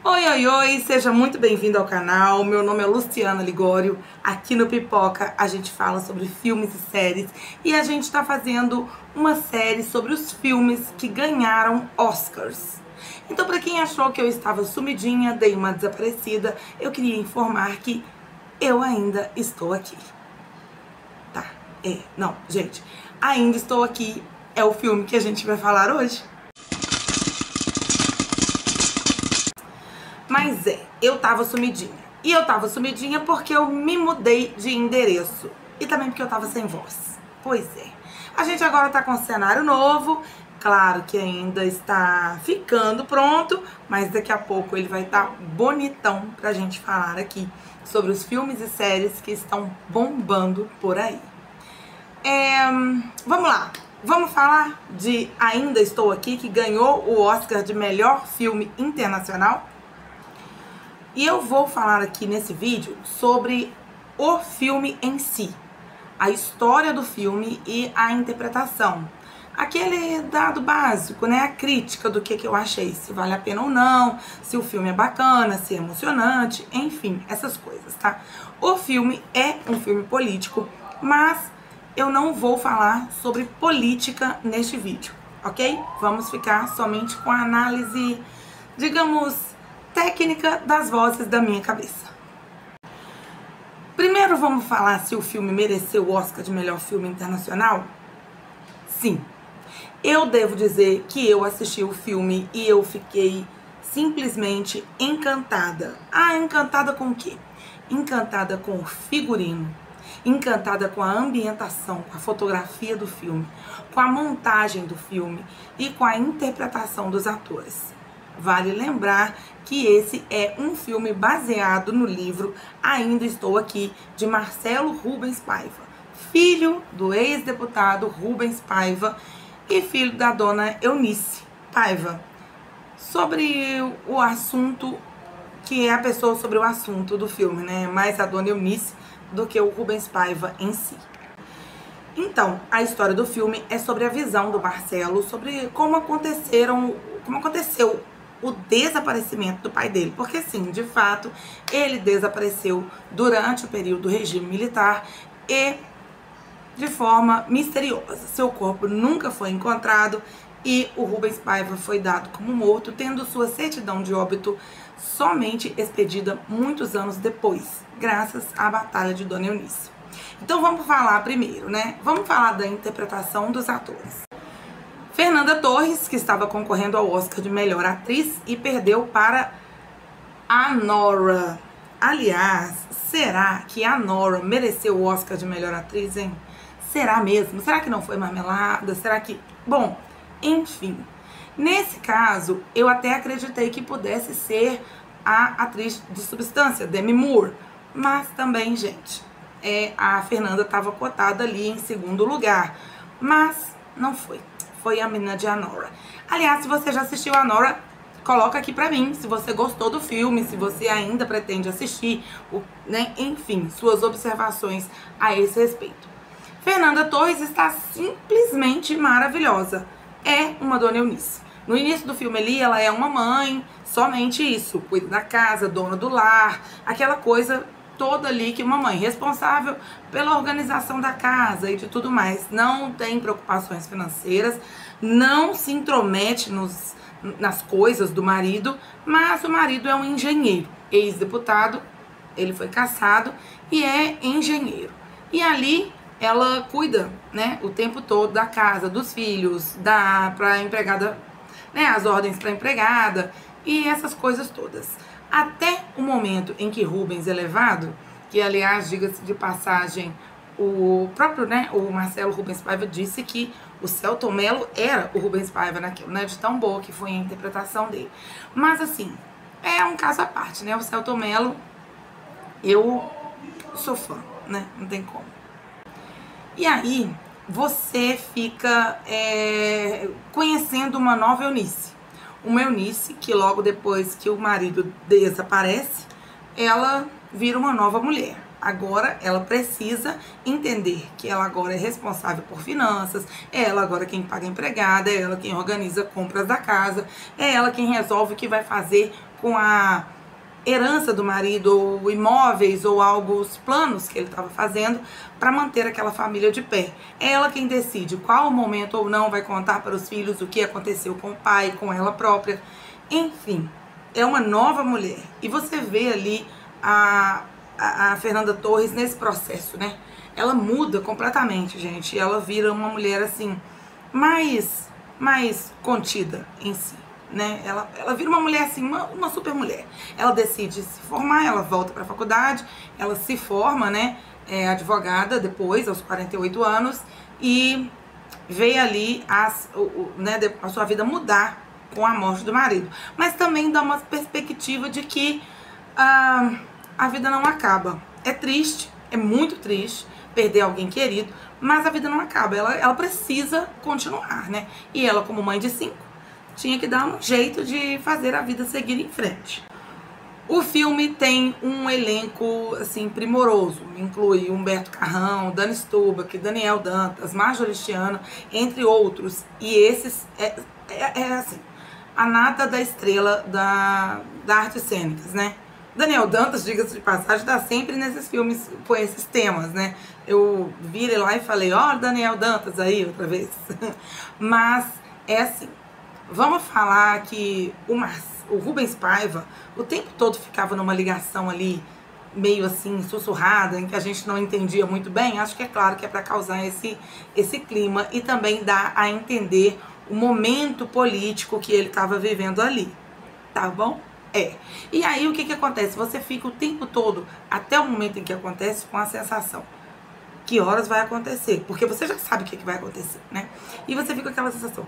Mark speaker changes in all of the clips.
Speaker 1: Oi, oi, oi, seja muito bem-vindo ao canal. Meu nome é Luciana Ligório. Aqui no Pipoca a gente fala sobre filmes e séries e a gente tá fazendo uma série sobre os filmes que ganharam Oscars. Então, para quem achou que eu estava sumidinha, dei uma desaparecida, eu queria informar que eu ainda estou aqui. Tá, não, gente, ainda estou aqui. É o filme que a gente vai falar hoje. Mas eu tava sumidinha. E eu tava sumidinha porque eu me mudei de endereço. E também porque eu tava sem voz. Pois é. A gente agora tá com um cenário novo. Claro que ainda está ficando pronto, mas daqui a pouco ele vai estar bonitão pra gente falar aqui sobre os filmes e séries que estão bombando por aí. Vamos lá. Vamos falar de Ainda Estou Aqui, que ganhou o Oscar de melhor filme internacional. E eu vou falar aqui nesse vídeo sobre o filme em si, a história do filme e a interpretação. Aquele dado básico, né? A crítica do que eu achei, se vale a pena ou não, se o filme é bacana, se é emocionante, enfim, essas coisas, tá? O filme é um filme político, mas eu não vou falar sobre política neste vídeo, ok? Vamos ficar somente com a análise, digamos, técnica das vozes da minha cabeça. Primeiro vamos falar se o filme mereceu o Oscar de melhor filme internacional? Sim. Eu devo dizer que eu assisti o filme e eu fiquei simplesmente encantada. Encantada com o quê? Encantada com o figurino, encantada com a ambientação, com a fotografia do filme, com a montagem do filme e com a interpretação dos atores. Vale lembrar que esse é um filme baseado no livro Ainda Estou Aqui, de Marcelo Rubens Paiva, filho do ex-deputado Rubens Paiva e filho da dona Eunice Paiva, sobre o assunto, que é a pessoa sobre o assunto do filme, né? Mais a dona Eunice do que o Rubens Paiva em si. Então, a história do filme é sobre a visão do Marcelo, sobre como aconteceu o desaparecimento do pai dele. Porque sim, de fato, ele desapareceu durante o período do regime militar e de forma misteriosa. Seu corpo nunca foi encontrado e o Rubens Paiva foi dado como morto, tendo sua certidão de óbito somente expedida muitos anos depois, graças à Batalha de Dona Eunice. Então vamos falar primeiro, né? Vamos falar da interpretação dos atores. Fernanda Torres, que estava concorrendo ao Oscar de melhor atriz e perdeu para a Nora. Aliás, será que a Nora mereceu o Oscar de melhor atriz, hein? Será mesmo? Será que não foi marmelada? Será que... Bom, enfim. Nesse caso, eu até acreditei que pudesse ser a atriz de Substância, Demi Moore. Mas também, gente, a Fernanda estava cotada ali em segundo lugar. Mas não foi. Foi a menina de Anora. Aliás, se você já assistiu Anora, coloca aqui pra mim se você gostou do filme, se você ainda pretende assistir, né? Enfim, suas observações a esse respeito. Fernanda Torres está simplesmente maravilhosa. É uma dona Eunice. No início do filme ali, ela é uma mãe, somente isso, cuida da casa, dona do lar, aquela coisa toda ali que uma mãe responsável pela organização da casa e de tudo mais. Não tem preocupações financeiras, não se intromete nas coisas do marido, mas o marido é um engenheiro, ex-deputado, ele foi cassado e é engenheiro. E ali ela cuida, né, o tempo todo da casa, dos filhos, dá pra empregada, né, as ordens pra empregada e essas coisas todas. Até o momento em que Rubens é levado, que aliás, diga-se de passagem, o próprio, né, o Marcelo Rubens Paiva disse que o Selton Mello era o Rubens Paiva naquilo, né, de tão boa que foi a interpretação dele. Mas assim, é um caso à parte, né, o Selton Mello, eu sou fã, né, não tem como. E aí, você fica conhecendo uma nova Eunice. Uma Eunice que logo depois que o marido desaparece, ela vira uma nova mulher. Agora ela precisa entender que ela agora é responsável por finanças, é ela agora quem paga a empregada, é ela quem organiza compras da casa, é ela quem resolve o que vai fazer com a herança do marido, ou imóveis, ou algo, os planos que ele estava fazendo para manter aquela família de pé. É ela quem decide qual momento ou não vai contar para os filhos o que aconteceu com o pai, com ela própria. Enfim, é uma nova mulher. E você vê ali a Fernanda Torres nesse processo, né? Ela muda completamente, gente. Ela vira uma mulher, assim, mais contida em si, né? Ela vira uma mulher, assim, uma super mulher. Ela decide se formar, ela volta para a faculdade, ela se forma, né? É advogada depois, aos 48 anos, e vê ali né, a sua vida mudar com a morte do marido. Mas também dá uma perspectiva de que a vida não acaba. É triste, é muito triste perder alguém querido, mas a vida não acaba. Ela precisa continuar, né? E ela, como mãe de 5, tinha que dar um jeito de fazer a vida seguir em frente. O filme tem um elenco, assim, primoroso. Inclui Humberto Carrão, Dani Stubach, Daniel Dantas, Marjorie Chiano, entre outros. E esses, assim, a nata da estrela da artes cênicas, né? Daniel Dantas, diga-se de passagem, tá sempre nesses filmes com esses temas, né? Eu virei lá e falei, ó, Daniel Dantas aí, outra vez. Mas, é assim, vamos falar que o Rubens Paiva o tempo todo ficava numa ligação ali, meio assim, sussurrada, em que a gente não entendia muito bem. Acho que é claro que é para causar esse clima e também dar a entender o momento político que ele estava vivendo ali, tá bom? E aí o que acontece? Você fica o tempo todo, até o momento em que acontece, com a sensação, que horas vai acontecer? Porque você já sabe o que vai acontecer, né? E você fica com aquela sensação,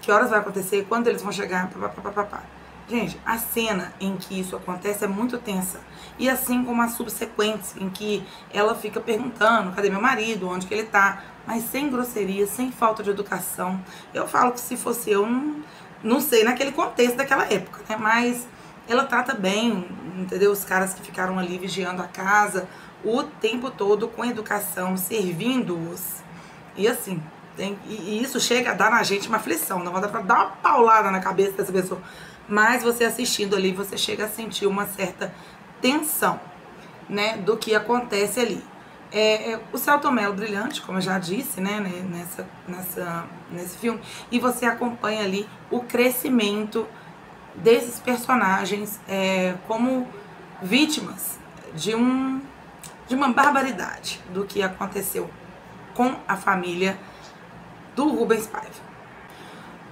Speaker 1: que horas vai acontecer, quando eles vão chegar, papapá. Gente, a cena em que isso acontece é muito tensa. E assim como a subsequente, em que ela fica perguntando, cadê meu marido, onde que ele tá? Mas sem grosseria, sem falta de educação. Eu falo que se fosse eu, não sei naquele contexto daquela época, né? Mas ela trata bem, entendeu? Os caras que ficaram ali vigiando a casa o tempo todo com educação, servindo-os. E assim, e isso chega a dar na gente uma aflição, dá vontade de dar uma paulada na cabeça dessa pessoa. Mas você assistindo ali, você chega a sentir uma certa tensão, né, do que acontece ali. O Selton Mello brilhante, como eu já disse, né, nesse filme, e você acompanha ali o crescimento desses personagens como vítimas de uma barbaridade do que aconteceu com a família do Rubens Paiva.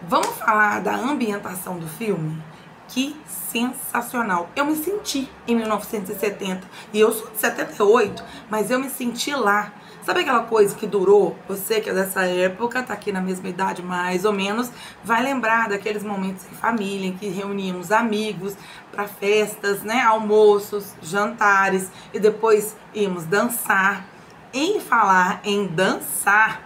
Speaker 1: Vamos falar da ambientação do filme? Que sensacional! Eu me senti em 1970, e eu sou de 78, mas eu me senti lá. Sabe aquela coisa que durou? Você que é dessa época, tá aqui na mesma idade mais ou menos, vai lembrar daqueles momentos em família, em que reuníamos amigos para festas, né, almoços, jantares, e depois íamos dançar. Em falar em dançar,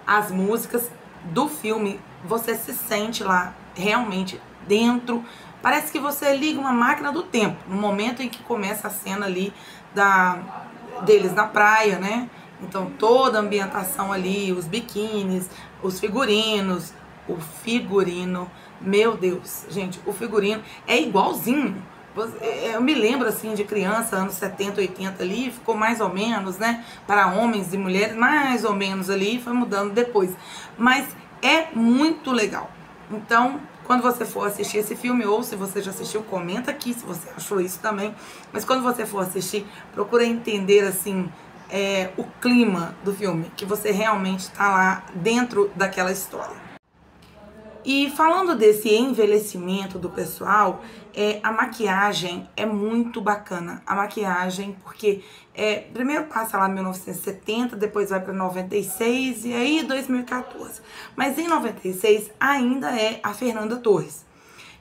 Speaker 1: as músicas do filme, você se sente lá realmente dentro. Parece que você liga uma máquina do tempo no momento em que começa a cena ali deles na praia, né? Então toda a ambientação ali, os biquínis, os figurinos, o figurino, meu Deus, gente, o figurino é igualzinho. Eu me lembro assim de criança, anos 70, 80 ali, ficou mais ou menos, né? Para homens e mulheres, mais ou menos ali, foi mudando depois. Mas é muito legal. Então, quando você for assistir esse filme, ou se você já assistiu, comenta aqui se você achou isso também. Mas quando você for assistir, procura entender assim o clima do filme, que você realmente está lá dentro daquela história. E falando desse envelhecimento do pessoal, a maquiagem é muito bacana. A maquiagem, porque primeiro passa lá em 1970, depois vai para 96 e aí 2014. Mas em 96 ainda é a Fernanda Torres.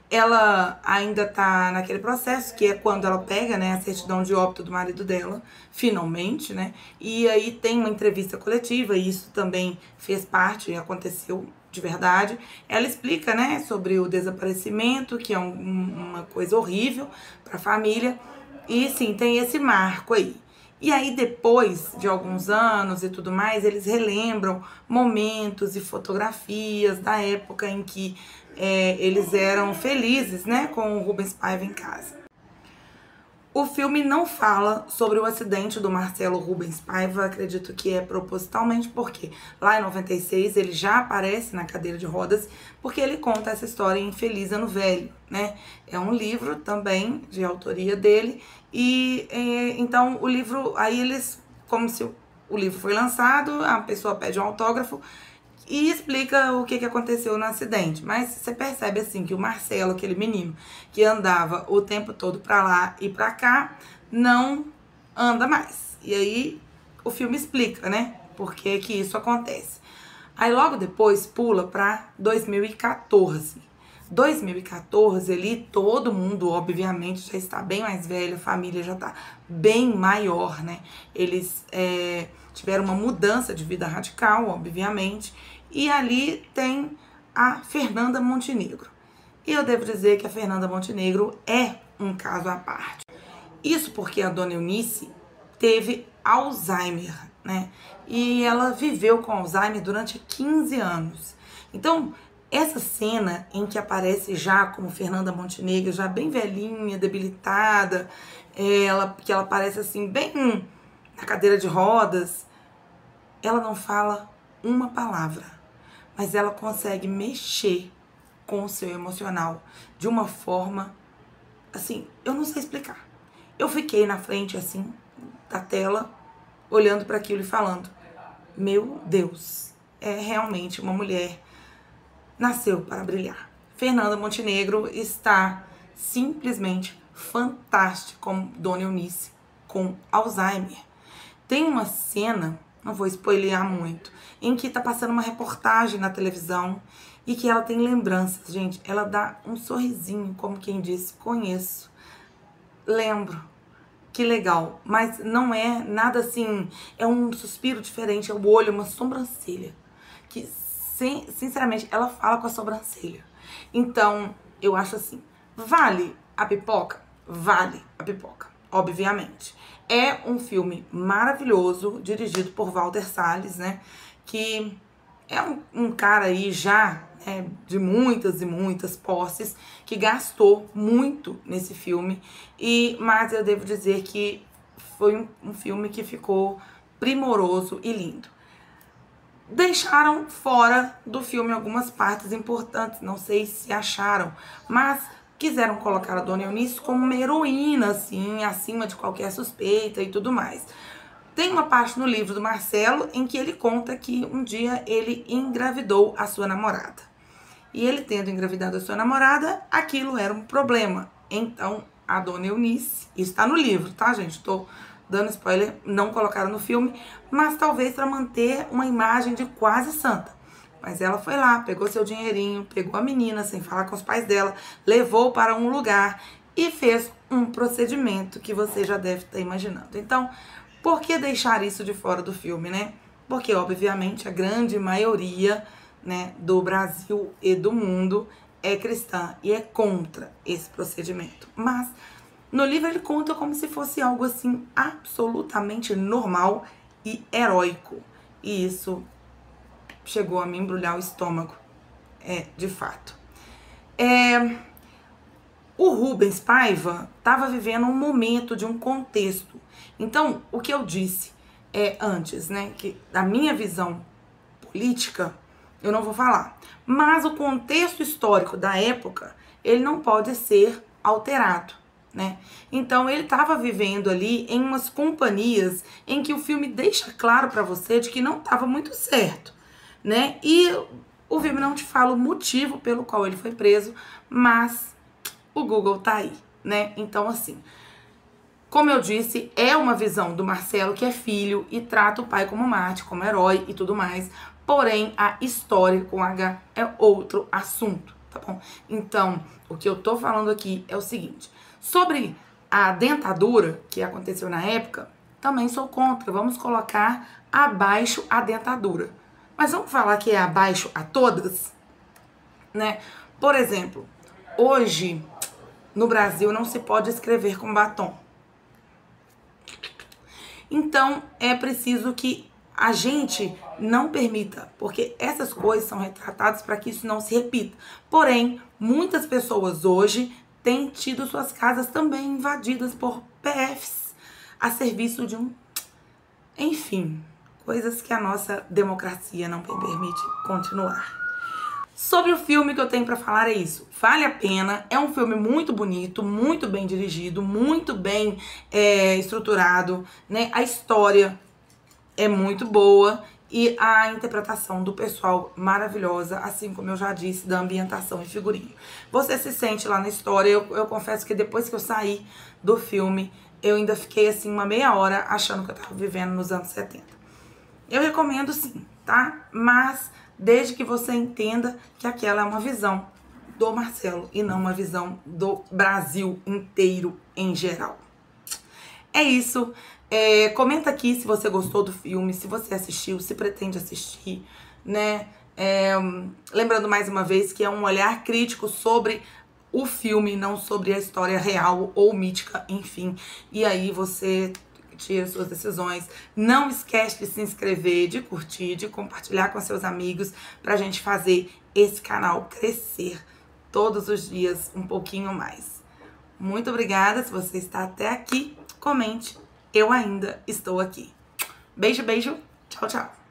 Speaker 1: Ela ainda tá naquele processo, que é quando ela pega, né, a certidão de óbito do marido dela, finalmente, né? E aí tem uma entrevista coletiva, e isso também fez parte, aconteceu de verdade. Ela explica, né, sobre o desaparecimento, que é uma coisa horrível para a família. E sim, tem esse marco aí. E aí depois de alguns anos e tudo mais, eles relembram momentos e fotografias da época em que eles eram felizes, né, com o Rubens Paiva em casa. O filme não fala sobre o acidente do Marcelo Rubens Paiva, acredito que é propositalmente, porque lá em 96 ele já aparece na cadeira de rodas, porque ele conta essa história em Feliz Ano Velho, né? É um livro também de autoria dele, e então o livro, aí eles, como se o livro foi lançado, a pessoa pede um autógrafo, e explica o que aconteceu no acidente. Mas você percebe assim que o Marcelo, aquele menino que andava o tempo todo pra lá e pra cá, não anda mais. E aí o filme explica, né, por que que isso acontece. Aí logo depois pula pra 2014. 2014 ali, todo mundo obviamente já está bem mais velho, a família já tá bem maior, né? Eles tiveram uma mudança de vida radical, obviamente, e ali tem a Fernanda Montenegro. E eu devo dizer que a Fernanda Montenegro é um caso à parte. Isso porque a dona Eunice teve Alzheimer, né? E ela viveu com Alzheimer durante 15 anos. Então, essa cena em que aparece já como Fernanda Montenegro, já bem velhinha, debilitada, que ela aparece assim, bem na cadeira de rodas, ela não fala uma palavra, mas ela consegue mexer com o seu emocional de uma forma, assim, eu não sei explicar. Eu fiquei na frente, assim, da tela, olhando para aquilo e falando, meu Deus, é realmente uma mulher, nasceu para brilhar. Fernanda Montenegro está simplesmente fantástica como Dona Eunice com Alzheimer. Tem uma cena, não vou spoilear muito, em que tá passando uma reportagem na televisão e que ela tem lembranças, gente. Ela dá um sorrisinho, como quem disse, conheço, lembro, que legal. Mas não é nada assim, é um suspiro diferente, é o olho, uma sobrancelha. Que, sinceramente, ela fala com a sobrancelha. Então, eu acho assim, vale a pipoca? Vale a pipoca, obviamente. É um filme maravilhoso, dirigido por Walter Salles, né? Que é um cara aí já, né, de muitas e muitas posses, que gastou muito nesse filme. Mas eu devo dizer que foi um filme que ficou primoroso e lindo. Deixaram fora do filme algumas partes importantes, não sei se acharam, mas quiseram colocar a Dona Eunice como uma heroína, assim, acima de qualquer suspeita e tudo mais. Tem uma parte no livro do Marcelo em que ele conta que um dia ele engravidou a sua namorada. E ele tendo engravidado a sua namorada, aquilo era um problema. Então, a Dona Eunice, isso está no livro, tá, gente? Tô dando spoiler, não colocaram no filme, mas talvez para manter uma imagem de quase santa. Mas ela foi lá, pegou seu dinheirinho, pegou a menina sem falar com os pais dela, levou para um lugar e fez um procedimento que você já deve estar imaginando. Então, por que deixar isso de fora do filme, né? Porque, obviamente, a grande maioria, né, do Brasil e do mundo é cristã e é contra esse procedimento. Mas no livro ele conta como se fosse algo assim absolutamente normal e heróico. E isso chegou a me embrulhar o estômago, de fato. O Rubens Paiva estava vivendo um momento de um contexto. Então, o que eu disse antes, né, que da minha visão política, eu não vou falar. Mas o contexto histórico da época, ele não pode ser alterado, né? Então, ele estava vivendo ali em umas companhias em que o filme deixa claro para você de que não estava muito certo, né? E o filme não te fala o motivo pelo qual ele foi preso, mas o Google tá aí, né? Então, assim, como eu disse, é uma visão do Marcelo que é filho e trata o pai como mártir, como herói e tudo mais. Porém, a história com H é outro assunto, tá bom? Então, o que eu tô falando aqui é o seguinte. Sobre a dentadura que aconteceu na época, também sou contra. Vamos colocar abaixo a dentadura. Mas vamos falar que é abaixo a todas, né? Por exemplo, hoje no Brasil não se pode escrever com batom. Então é preciso que a gente não permita, porque essas coisas são retratadas para que isso não se repita. Porém, muitas pessoas hoje têm tido suas casas também invadidas por PFs a serviço de um... Enfim, coisas que a nossa democracia não permite continuar. Sobre o filme que eu tenho pra falar é isso. Vale a pena, é um filme muito bonito, muito bem dirigido, muito bem estruturado, né? A história é muito boa e a interpretação do pessoal maravilhosa, assim como eu já disse, da ambientação e figurino. Você se sente lá na história, eu confesso que depois que eu saí do filme, eu ainda fiquei assim uma meia hora achando que eu tava vivendo nos anos 70. Eu recomendo sim, tá? Mas desde que você entenda que aquela é uma visão do Marcelo e não uma visão do Brasil inteiro em geral. É isso. Comenta aqui se você gostou do filme, se você assistiu, se pretende assistir, né? Lembrando mais uma vez que é um olhar crítico sobre o filme, não sobre a história real ou mítica, enfim. E aí você tira suas decisões. Não esquece de se inscrever, de curtir, de compartilhar com seus amigos pra gente fazer esse canal crescer todos os dias um pouquinho mais. Muito obrigada. Se você está até aqui, comente. Eu ainda estou aqui. Beijo, beijo. Tchau, tchau.